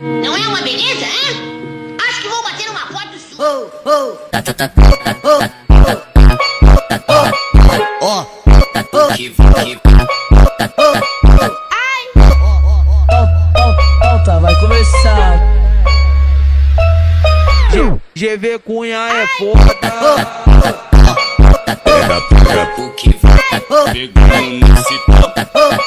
Não é uma beleza, hein? Acho que vou bater uma foto sua. Volta, vai começar. GV Cunha é foda. Pega o que vai pegando nesse pau.